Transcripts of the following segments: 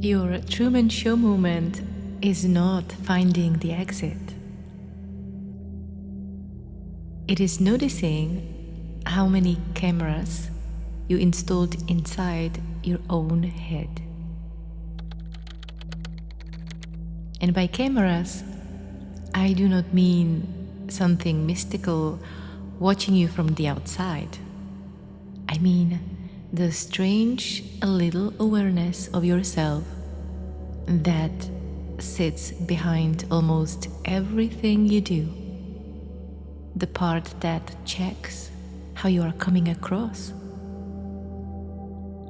Your Truman Show moment is not finding the exit. It is noticing how many cameras you installed inside your own head. And by cameras, I do not mean something mystical watching you from the outside. I mean the strange little awareness of yourself that sits behind almost everything you do. The part that checks how you are coming across.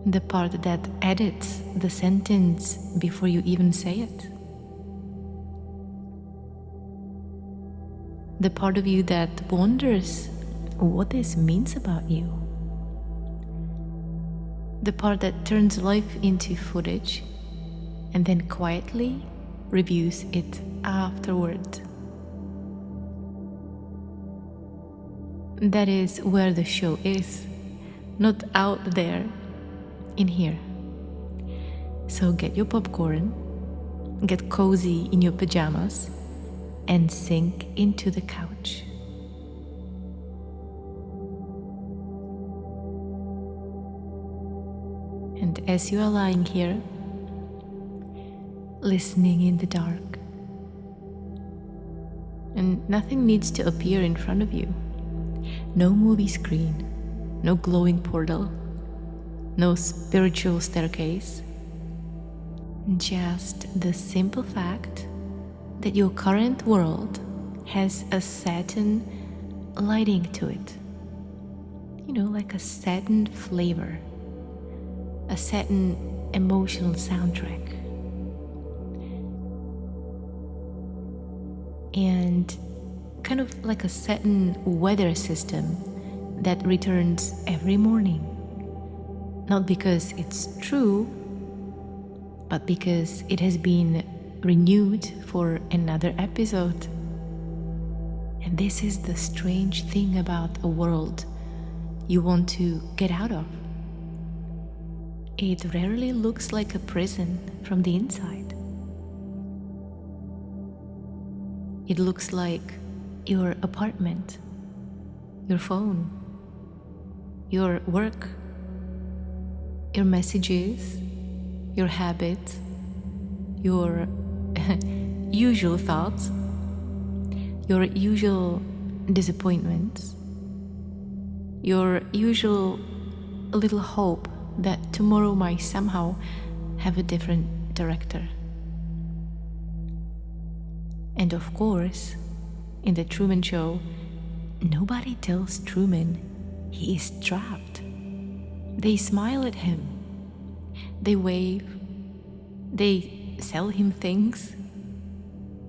The part that edits the sentence before you even say it. The part of you that wonders what this means about you. The part that turns life into footage and then quietly reviews it afterward. That is where the show is, not out there, in here. So get your popcorn, get cozy in your pajamas, and sink into the couch. And as you are lying here, listening in the dark, and nothing needs to appear in front of you. No movie screen, no glowing portal, no spiritual staircase. Just the simple fact that your current world has a satin lighting to it. You know, like a satin flavor, a satin emotional soundtrack. And kind of like a satin weather system that returns every morning. Not because it's true, but because it has been renewed for another episode. And this is the strange thing about a world you want to get out of. It rarely looks like a prison from the inside. It looks like your apartment, your phone, your work, your messages, your habits, your usual thoughts, your usual disappointments, your usual little hope that tomorrow might somehow have a different director. And of course, in the Truman Show, nobody tells Truman he is trapped. They smile at him. They wave. They sell him things.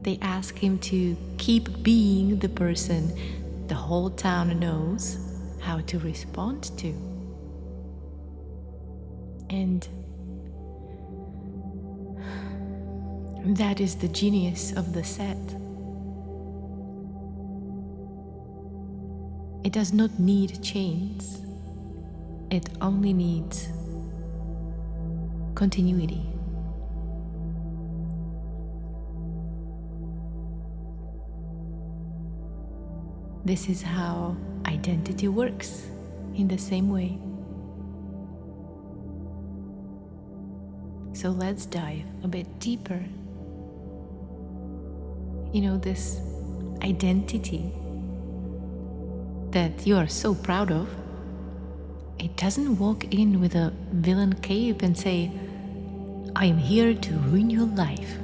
They ask him to keep being the person the whole town knows how to respond to. And that is the genius of the set. It does not need chains. It only needs continuity. This is how identity works in the same way. So let's dive a bit deeper. You know, this identity that you are so proud of, it doesn't walk in with a villain cape and say, I am here to ruin your life.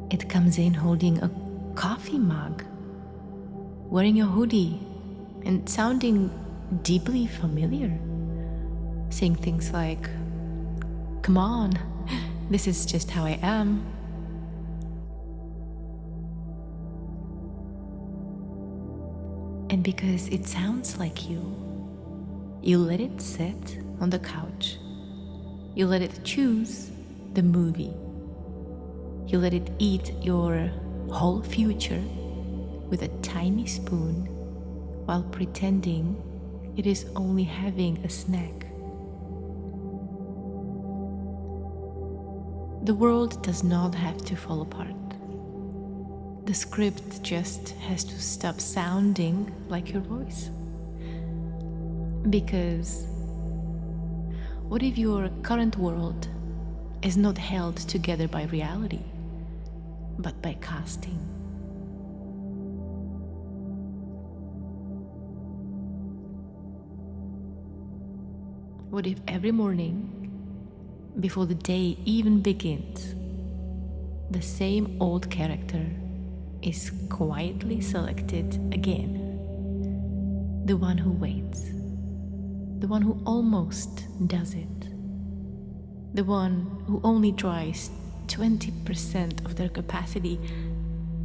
It comes in holding a coffee mug, wearing a hoodie, and sounding deeply familiar, saying things like, come on, this is just how I am. And because it sounds like you let it sit on the couch. You let it choose the movie. You let it eat your whole future with a tiny spoon while pretending it is only having a snack. The world does not have to fall apart. The script just has to stop sounding like your voice. Because what if your current world is not held together by reality, but by casting? What if every morning, before the day even begins, the same old character is quietly selected again? The one who waits, the one who almost does it, the one who only tries 20% of their capacity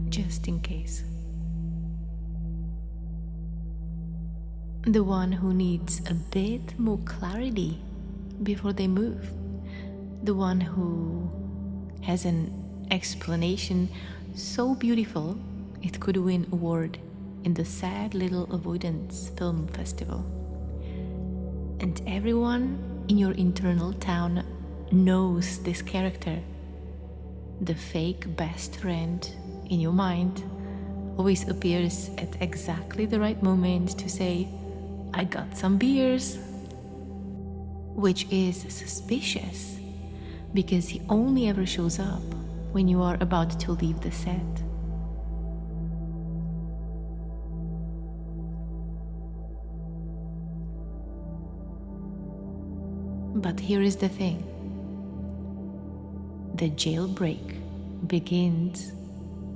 just in case. The one who needs a bit more clarity before they move. The one who has an explanation so beautiful it could win award in the Sad Little Avoidance Film Festival. And everyone in your internal town knows this character. The fake best friend in your mind always appears at exactly the right moment to say, "I got some beers," which is suspicious because he only ever shows up when you are about to leave the set. But here is the thing. The jailbreak begins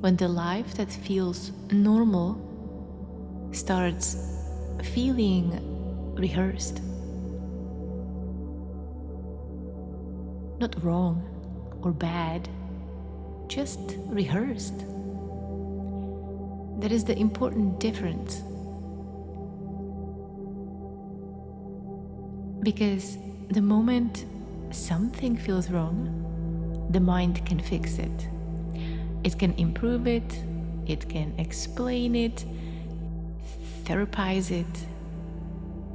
when the life that feels normal starts feeling rehearsed. Not wrong or bad, just rehearsed. That is the important difference. Because the moment something feels wrong, the mind can fix it. It can improve it, it can explain it, therapize it,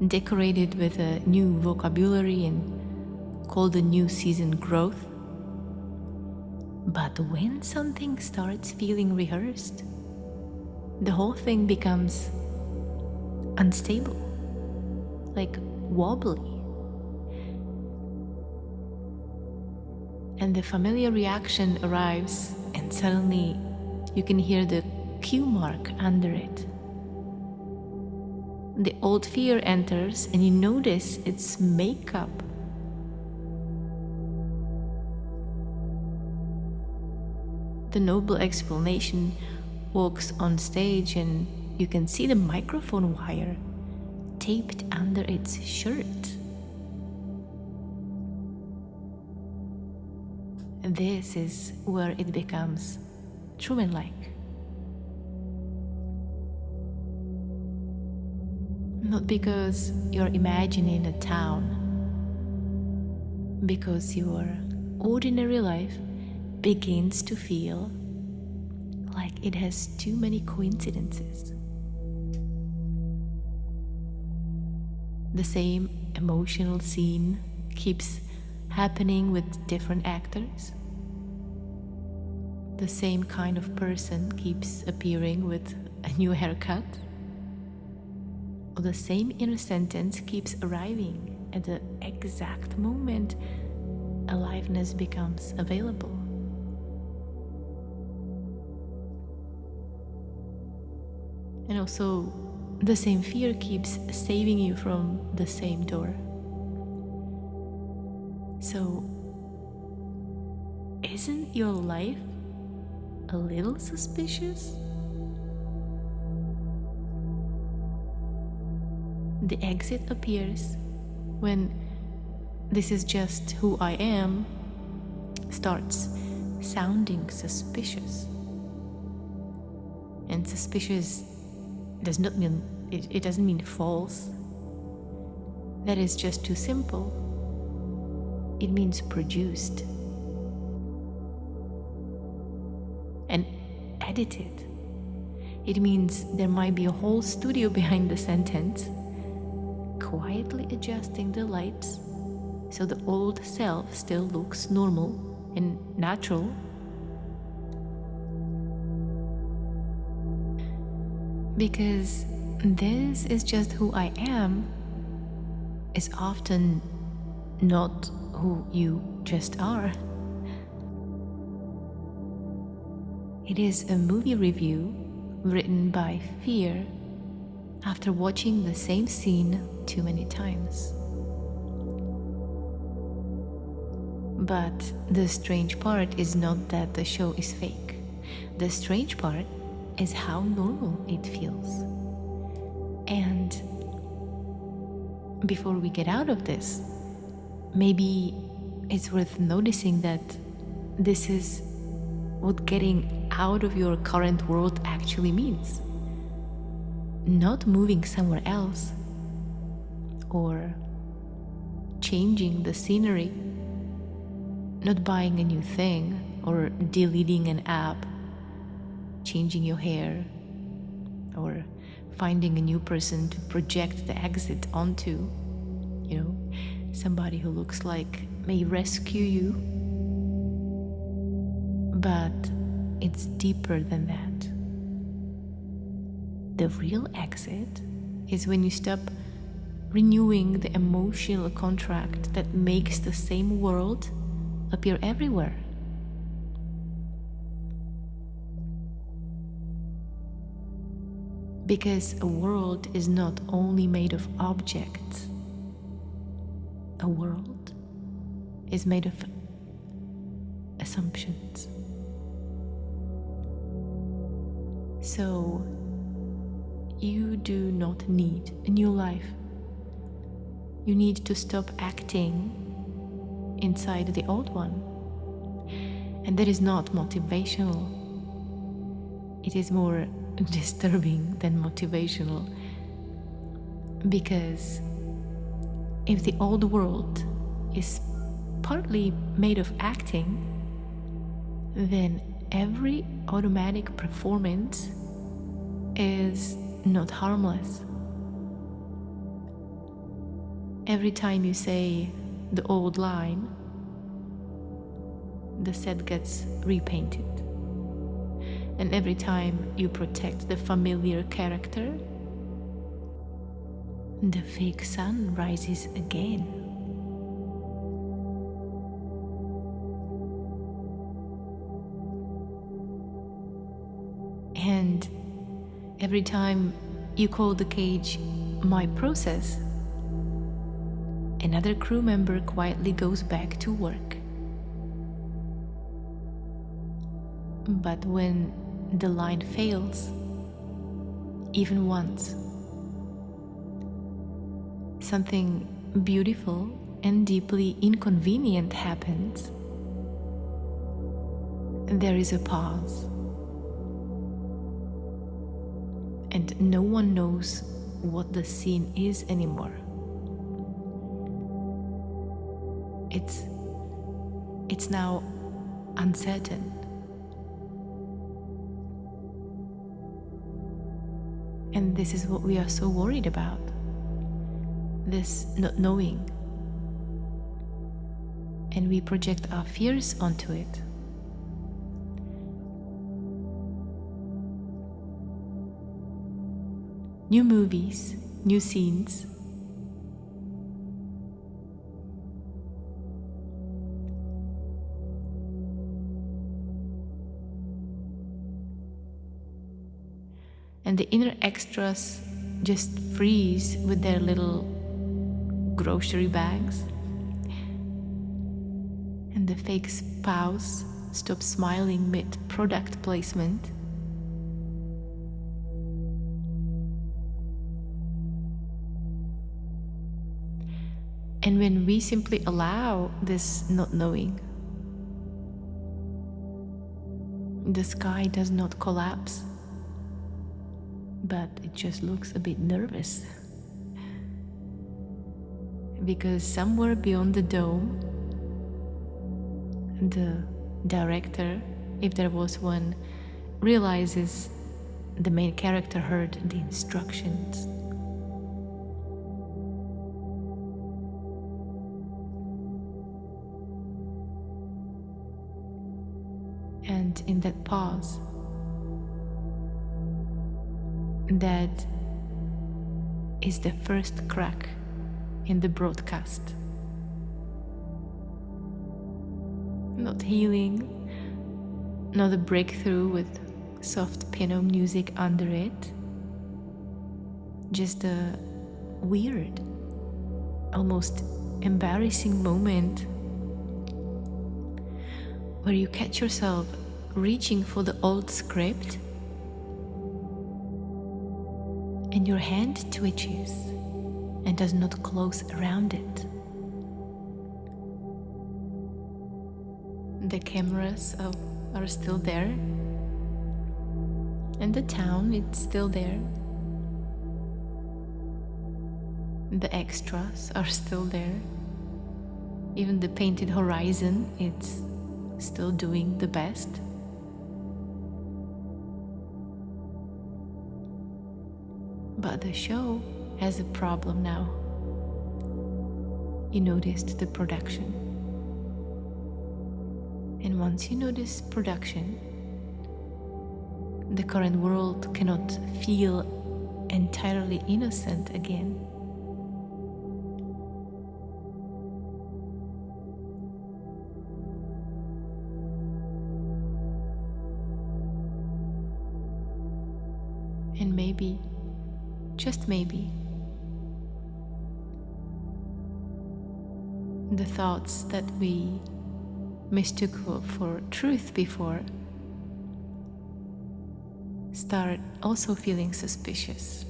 decorate it with a new vocabulary and call the new season growth. But when something starts feeling rehearsed, the whole thing becomes unstable, like wobbly. And the familiar reaction arrives, and suddenly you can hear the cue mark under it. The old fear enters, and you notice its makeup. The noble explanation walks on stage, and you can see the microphone wire taped under its shirt. This is where it becomes Truman-like. Not because you're imagining a town, because your ordinary life begins to feel like it has too many coincidences. The same emotional scene keeps happening with different actors. The same kind of person keeps appearing with a new haircut. Or the same inner sentence keeps arriving at the exact moment aliveness becomes available. And also, the same fear keeps saving you from the same door. So, isn't your life a little suspicious? The exit appears when "this is just who I am" starts sounding suspicious. And suspicious does not mean, it doesn't mean false. That is just too simple. It means produced and edited. It means there might be a whole studio behind the sentence, quietly adjusting the lights so the old self still looks normal, and natural. Because this is just who I am is often not who you just are. It is a movie review written by fear after watching the same scene too many times. But the strange part is not that the show is fake. The strange part is how normal it feels. And before we get out of this, maybe it's worth noticing that this is what getting out of your current world actually means. Not moving somewhere else or changing the scenery, not buying a new thing or deleting an app, changing your hair, or finding a new person to project the exit onto, somebody who looks like may rescue you. But it's deeper than that. The real exit is when you stop renewing the emotional contract that makes the same world appear everywhere. Because a world is not only made of objects. A world is made of assumptions. So, you do not need a new life. You need to stop acting inside the old one. And that is not motivational. It is more disturbing than motivational. Because if the old world is partly made of acting, then every automatic performance is not harmless. Every time you say the old line, the set gets repainted. And every time you protect the familiar character, the fake sun rises again. And every time you call the cage my process, another crew member quietly goes back to work. But when the line fails, even once, something beautiful and deeply inconvenient happens. There is a pause. And no one knows what the scene is anymore. It's now uncertain. And this is what we are so worried about. This not knowing. And we project our fears onto it. New movies, new scenes. And the inner extras just freeze with their little grocery bags. And the fake spouse stops smiling mid-product placement. And when we simply allow this not knowing, the sky does not collapse, but it just looks a bit nervous. Because somewhere beyond the dome, the director, if there was one, realizes the main character heard the instructions. And in that pause, that is the first crack in the broadcast. Not healing, not a breakthrough with soft piano music under it, just a weird, almost embarrassing moment where you catch yourself reaching for the old script and your hand twitches and does not close around it. The cameras are still there, and the town, it's still there. The extras are still there. Even the painted horizon, it's still doing the best. But the show has a problem now. You noticed the production. And once you notice production, the current world cannot feel entirely innocent again. And maybe, just maybe, the thoughts that we mistook for truth before start also feeling suspicious.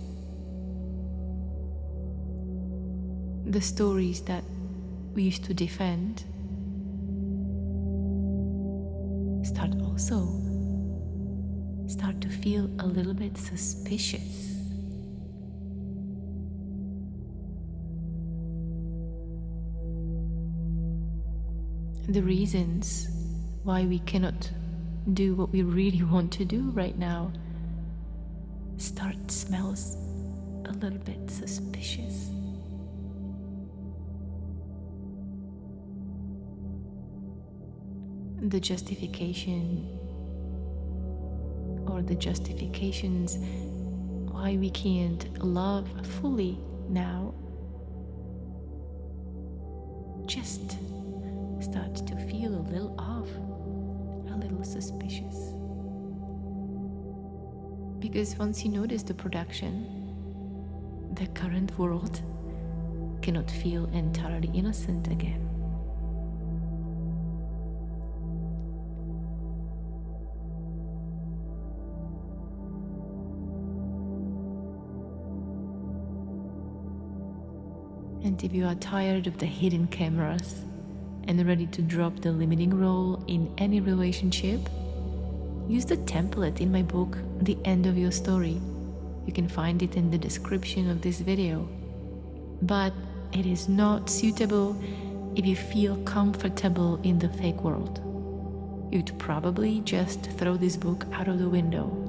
The stories that we used to defend start to feel a little bit suspicious. The reasons why we cannot do what we really want to do right now smells a little bit suspicious. The justification or the justifications why we can't love fully now just start to feel a little off, a little suspicious. Because once you notice the production, the current world cannot feel entirely innocent again. And if you are tired of the hidden cameras and ready to drop the limiting role in any relationship, use the template in my book, The End of Your Story. You can find it in the description of this video. But it is not suitable if you feel comfortable in the fake world. You'd probably just throw this book out of the window.